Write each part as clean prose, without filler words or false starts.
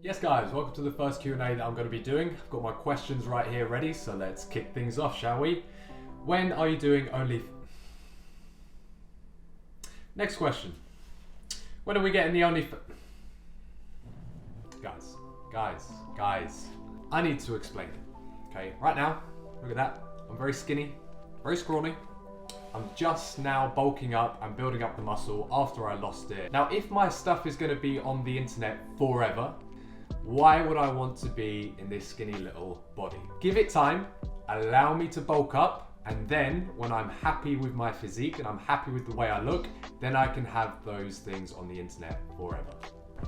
Yes guys, welcome to the first Q&A that I'm going to be doing. I've got my questions right here ready, so let's kick things off, shall we? When are you doing Next question. When are we getting the Onlyfans? Guys, I need to explain. Okay, right now, look at that. I'm very skinny, very scrawny. I'm just now bulking up and building up the muscle after I lost it. Now, if my stuff is going to be on the internet forever, why would I want to be in this skinny little body? Give it time, allow me to bulk up, and then when I'm happy with my physique and I'm happy with the way I look, then I can have those things on the internet forever.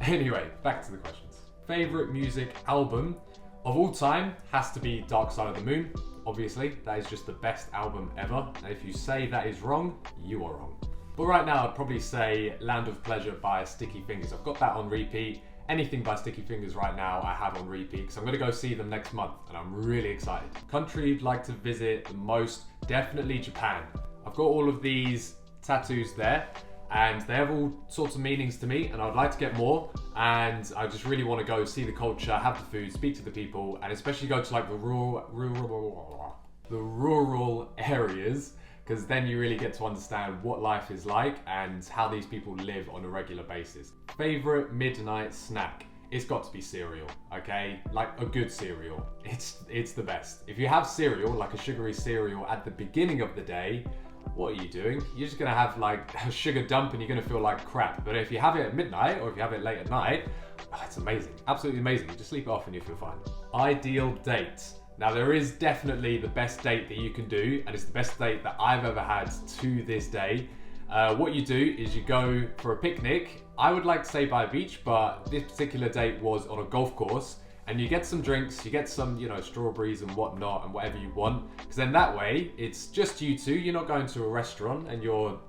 Anyway, back to the questions. Favorite music album of all time has to be Dark Side of the Moon. Obviously, that is just the best album ever. And if you say that is wrong, you are wrong. But right now, I'd probably say Land of Pleasure by Sticky Fingers. I've got that on repeat. Anything by Sticky Fingers right now I have on repeat because I'm going to go see them next month and I'm really excited. Country you'd like to visit the most, definitely Japan. I've got all of these tattoos there and they have all sorts of meanings to me and I'd like to get more, and I just really want to go see the culture, have the food, speak to the people, and especially go to like the rural areas, because then you really get to understand what life is like and how these people live on a regular basis. Favorite midnight snack? It's got to be cereal, okay? Like a good cereal. It's the best. If you have cereal, like a sugary cereal at the beginning of the day, what are you doing? You're just gonna have like a sugar dump and you're gonna feel like crap. But if you have it at midnight or if you have it late at night, oh, it's amazing. Absolutely amazing. You just sleep it off and you feel fine. Ideal date. Now there is definitely the best date that you can do, and it's the best date that I've ever had to this day. What you do is you go for a picnic. I would like to say by a beach, but this particular date was on a golf course, and you get some drinks, you get some, strawberries and whatnot and whatever you want, because then that way it's just you two. You're not going to a restaurant and you're,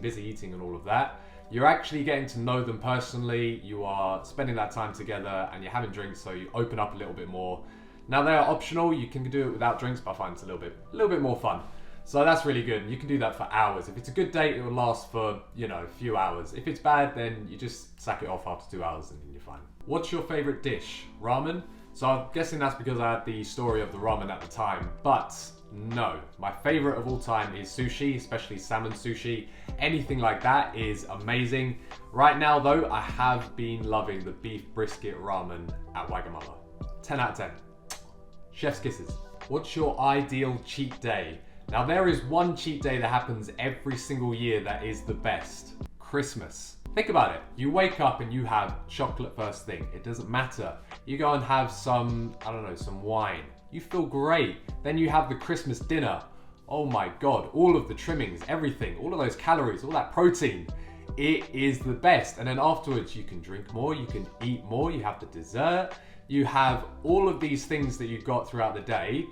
busy eating and all of that. You're actually getting to know them personally. You are spending that time together and you're having drinks, so you open up a little bit more. Now they are optional, you can do it without drinks, but I find it's a little bit more fun. So that's really good. You can do that for hours. If it's a good date, it will last for, a few hours. If it's bad, then you just sack it off after 2 hours and you're fine. What's your favorite dish? Ramen? So I'm guessing that's because I had the story of the ramen at the time, but no. My favorite of all time is sushi, especially salmon sushi. Anything like that is amazing. Right now though, I have been loving the beef brisket ramen at Wagamama. 10 out of 10. Chef's kisses. What's your ideal cheat day? Now there is one cheat day that happens every single year that is the best. Christmas. Think about it. You wake up and you have chocolate first thing. It doesn't matter. You go and have some wine. You feel great. Then you have the Christmas dinner. Oh my God, all of the trimmings, everything, all of those calories, all that protein. It is the best. And then afterwards you can drink more, you can eat more, you have the dessert. You have all of these things that you've got throughout the day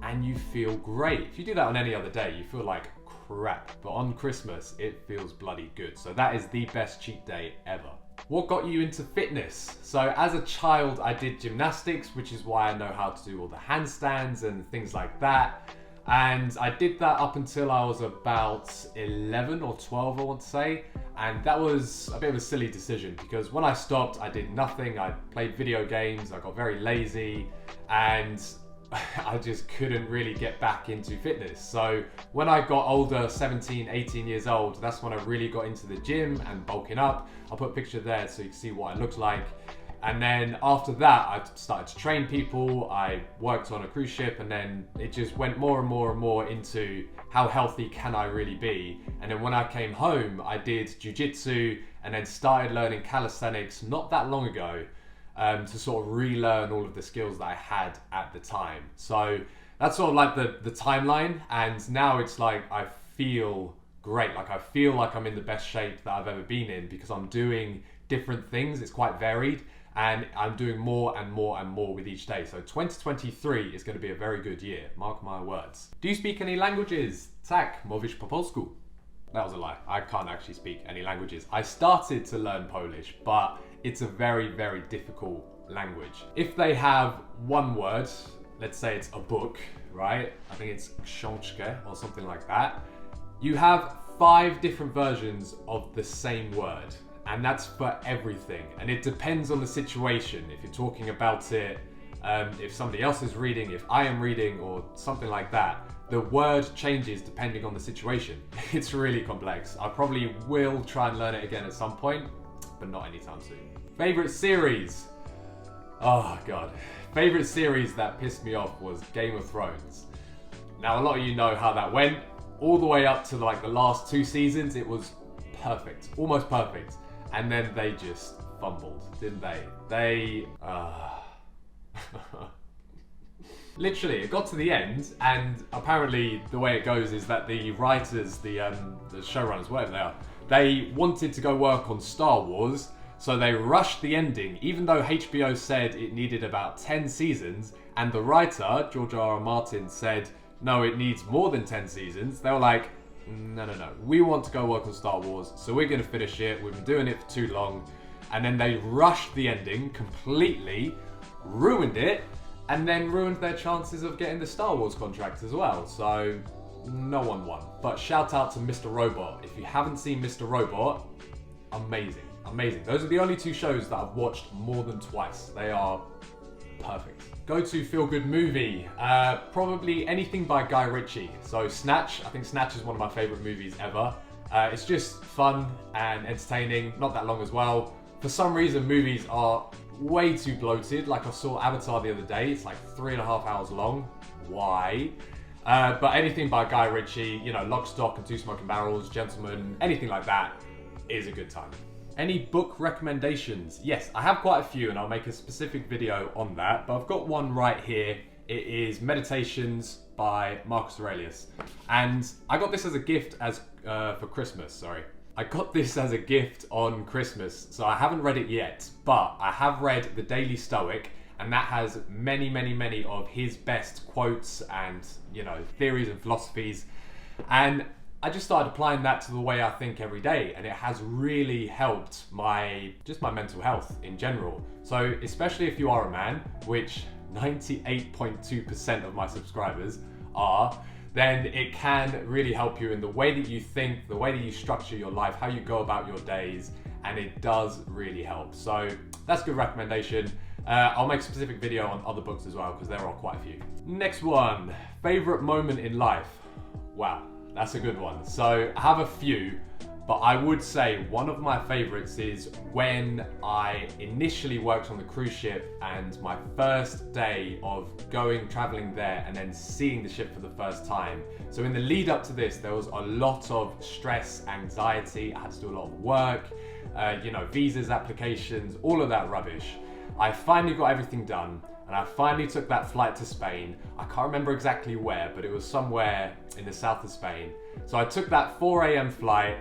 and you feel great. If you do that on any other day, you feel like crap. But on Christmas, it feels bloody good. So that is the best cheat day ever. What got you into fitness? So as a child, I did gymnastics, which is why I know how to do all the handstands and things like that. And I did that up until I was about 11 or 12, I want to say. And that was a bit of a silly decision because when I stopped, I did nothing. I played video games, I got very lazy, and I just couldn't really get back into fitness. So when I got older, 17, 18 years old, that's when I really got into the gym and bulking up. I'll put a picture there so you can see what I looked like. And then after that, I started to train people. I worked on a cruise ship, and then it just went more and more and more into how healthy can I really be. And then when I came home, I did jiu-jitsu and then started learning calisthenics not that long ago to sort of relearn all of the skills that I had at the time. So that's sort of like the timeline. And now it's like I feel great. Like I feel like I'm in the best shape that I've ever been in because I'm doing different things. It's quite varied. And I'm doing more and more and more with each day. So 2023 is going to be a very good year. Mark my words. Do you speak any languages? Tak, mówisz po polsku. That was a lie. I can't actually speak any languages. I started to learn Polish, but it's a very, very difficult language. If they have one word, let's say it's a book, right? I think it's książkę or something like that. You have 5 different versions of the same word. And that's for everything. And it depends on the situation. If you're talking about it, if somebody else is reading, if I am reading or something like that, the word changes depending on the situation. It's really complex. I probably will try and learn it again at some point, but not anytime soon. Favorite series? Oh God. Favorite series that pissed me off was Game of Thrones. Now a lot of you know how that went. All the way up to like the last 2 seasons, it was perfect, almost perfect. And then they just fumbled, didn't they? Literally, it got to the end, and apparently the way it goes is that the writers, the showrunners, whatever they are, they wanted to go work on Star Wars, so they rushed the ending, even though HBO said it needed about 10 seasons, and the writer, George R.R. Martin, said, no, it needs more than 10 seasons. They were like, no, we want to go work on Star Wars, so we're going to finish it. We've been doing it for too long. And then they rushed the ending completely, ruined it, and then ruined their chances of getting the Star Wars contract as well. So no one won. But shout out to Mr. Robot. If you haven't seen Mr. Robot, amazing. Those are the only 2 shows that I've watched more than twice. They are perfect. Go to feel good movie. Probably anything by Guy Ritchie. So Snatch. I think Snatch is one of my favorite movies ever. It's just fun and entertaining. Not that long as well. For some reason, movies are way too bloated. Like I saw Avatar the other day. It's like 3.5 hours long. Why? But anything by Guy Ritchie, you know, Lock, Stock and Two Smoking Barrels, Gentlemen, anything like that is a good time. Any book recommendations? Yes, I have quite a few and I'll make a specific video on that, but I've got one right here. It is Meditations by Marcus Aurelius. And I got this as a gift for Christmas, sorry. I got this as a gift on Christmas, so I haven't read it yet, but I have read The Daily Stoic, and that has many of his best quotes and, you know, theories and philosophies. And I just started applying that to the way I think every day, and it has really helped my mental health in general. So especially if you are a man, which 98.2% of my subscribers are, then it can really help you in the way that you think, the way that you structure your life, how you go about your days, and it does really help. So that's a good recommendation. I'll make a specific video on other books as well, because there are quite a few. Next one, favorite moment in life. Wow. That's a good one. So I have a few, but I would say one of my favorites is when I initially worked on the cruise ship and my first day of traveling there and then seeing the ship for the first time. So in the lead up to this, there was a lot of stress, anxiety. I had to do a lot of work, you know, visas, applications, all of that rubbish. I finally got everything done. And I finally took that flight to Spain. I can't remember exactly where, but it was somewhere in the south of Spain. So I took that 4 a.m. flight,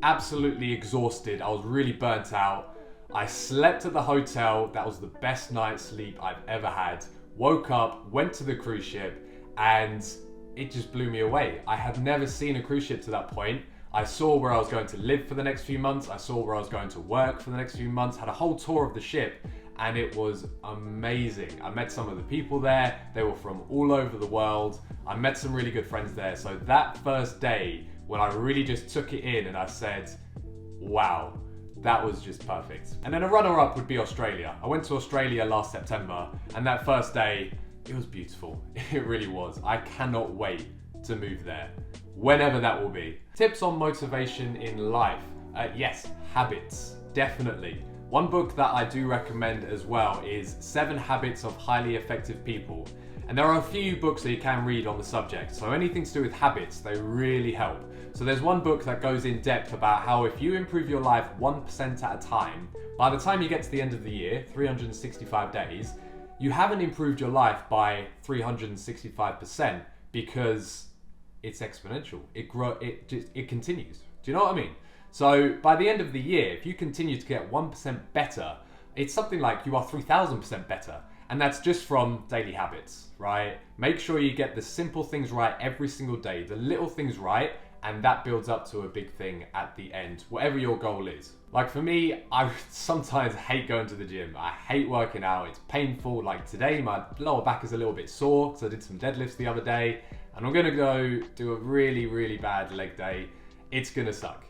absolutely exhausted. I was really burnt out. I slept at the hotel. That was the best night's sleep I've ever had. Woke up, went to the cruise ship, and it just blew me away. I had never seen a cruise ship to that point. I saw where I was going to live for the next few months. I saw where I was going to work for the next few months, had a whole tour of the ship. And it was amazing. I met some of the people there. They were from all over the world. I met some really good friends there. So that first day, when I really just took it in and I said, wow, that was just perfect. And then a runner-up would be Australia. I went to Australia last September, and that first day, it was beautiful. It really was. I cannot wait to move there, whenever that will be. Tips on motivation in life. Yes, habits, definitely. One book that I do recommend as well is 7 Habits of Highly Effective People. And there are a few books that you can read on the subject. So anything to do with habits, they really help. So there's one book that goes in depth about how if you improve your life 1% at a time, by the time you get to the end of the year, 365 days, you haven't improved your life by 365% because it's exponential. It continues. Do you know what I mean? So by the end of the year, if you continue to get 1% better, it's something like you are 3,000% better. And that's just from daily habits, right? Make sure you get the simple things right every single day, the little things right, and that builds up to a big thing at the end, whatever your goal is. Like for me, I sometimes hate going to the gym. I hate working out. It's painful. Like today, my lower back is a little bit sore because I did some deadlifts the other day, and I'm gonna go do a really, really bad leg day. It's gonna suck.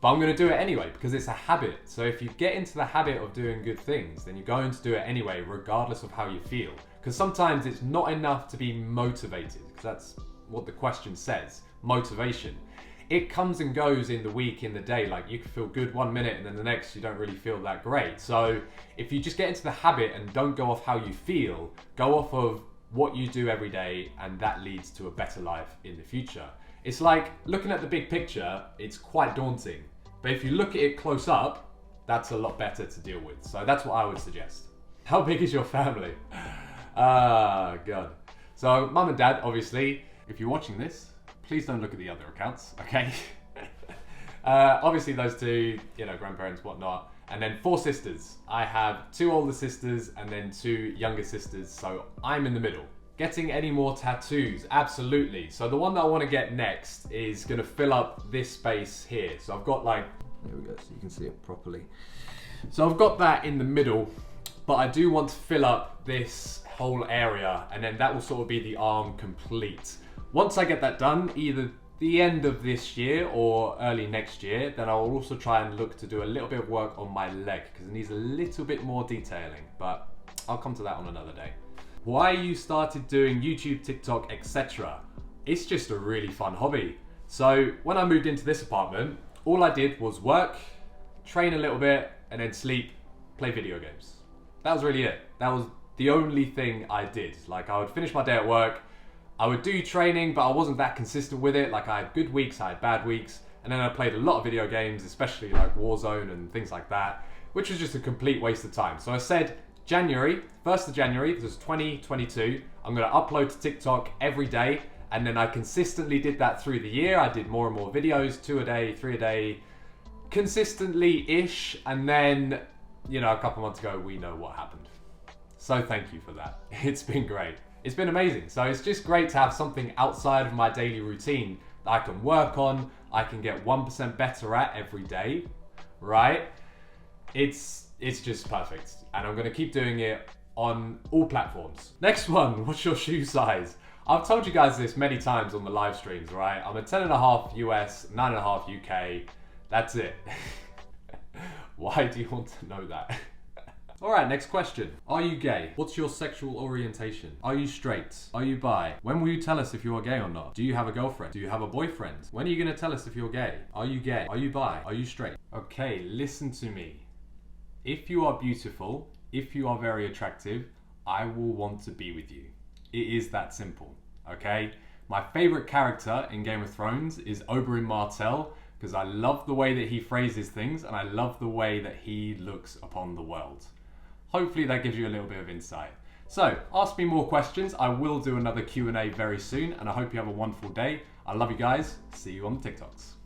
But I'm going to do it anyway because it's a habit. So if you get into the habit of doing good things, then you're going to do it anyway, regardless of how you feel. Because sometimes it's not enough to be motivated, because that's what the question says, motivation. It comes and goes in the week, in the day. Like, you can feel good one minute and then the next you don't really feel that great. So if you just get into the habit and don't go off how you feel, go off of what you do every day, and that leads to a better life in the future. It's like looking at the big picture, it's quite daunting. But if you look at it close up, that's a lot better to deal with. So that's what I would suggest. How big is your family? God. So mum and dad, obviously, if you're watching this, please don't look at the other accounts, okay? Obviously those two, grandparents, whatnot. And then 4 sisters. I have 2 older sisters and then 2 younger sisters, so I'm in the middle. Getting any more tattoos? Absolutely. So the one that I want to get next is going to fill up this space here. So I've got there we go, so you can see it properly. So I've got that in the middle, but I do want to fill up this whole area, and then that will sort of be the arm complete. Once I get that done, either the end of this year or early next year, then I'll also try and look to do a little bit of work on my leg because it needs a little bit more detailing, but I'll come to that on another day. Why you started doing YouTube, TikTok, etc. It's just a really fun hobby. So when I moved into this apartment, all I did was work, train a little bit, and then sleep, play video games. That was really it. That was the only thing I did. Like, I would finish my day at work, I would do training, but I wasn't that consistent with it. Like, I had good weeks, I had bad weeks, and then I played a lot of video games, especially like Warzone and things like that, which was just a complete waste of time. So I said, 1st of January, this is 2022, I'm gonna upload to TikTok every day, and then I consistently did that through the year. I did more and more videos, 2 a day, 3 a day, consistently-ish, and then, a couple months ago, we know what happened. So thank you for that. It's been great. It's been amazing. So it's just great to have something outside of my daily routine that I can work on, I can get 1% better at every day, right? It's just perfect. And I'm gonna keep doing it on all platforms. Next one, what's your shoe size? I've told you guys this many times on the live streams, right? I'm a 10.5 US, 9.5 UK. That's it. Why do you want to know that? All right, next question. Are you gay? What's your sexual orientation? Are you straight? Are you bi? When will you tell us if you are gay or not? Do you have a girlfriend? Do you have a boyfriend? When are you gonna tell us if you're gay? Are you gay? Are you bi? Are you straight? Okay, listen to me. If you are beautiful, if you are very attractive, I will want to be with you. It is that simple, okay? My favorite character in Game of Thrones is Oberyn Martell, because I love the way that he phrases things and I love the way that he looks upon the world. Hopefully that gives you a little bit of insight. So ask me more questions. I will do another Q&A very soon, and I hope you have a wonderful day. I love you guys. See you on the TikToks.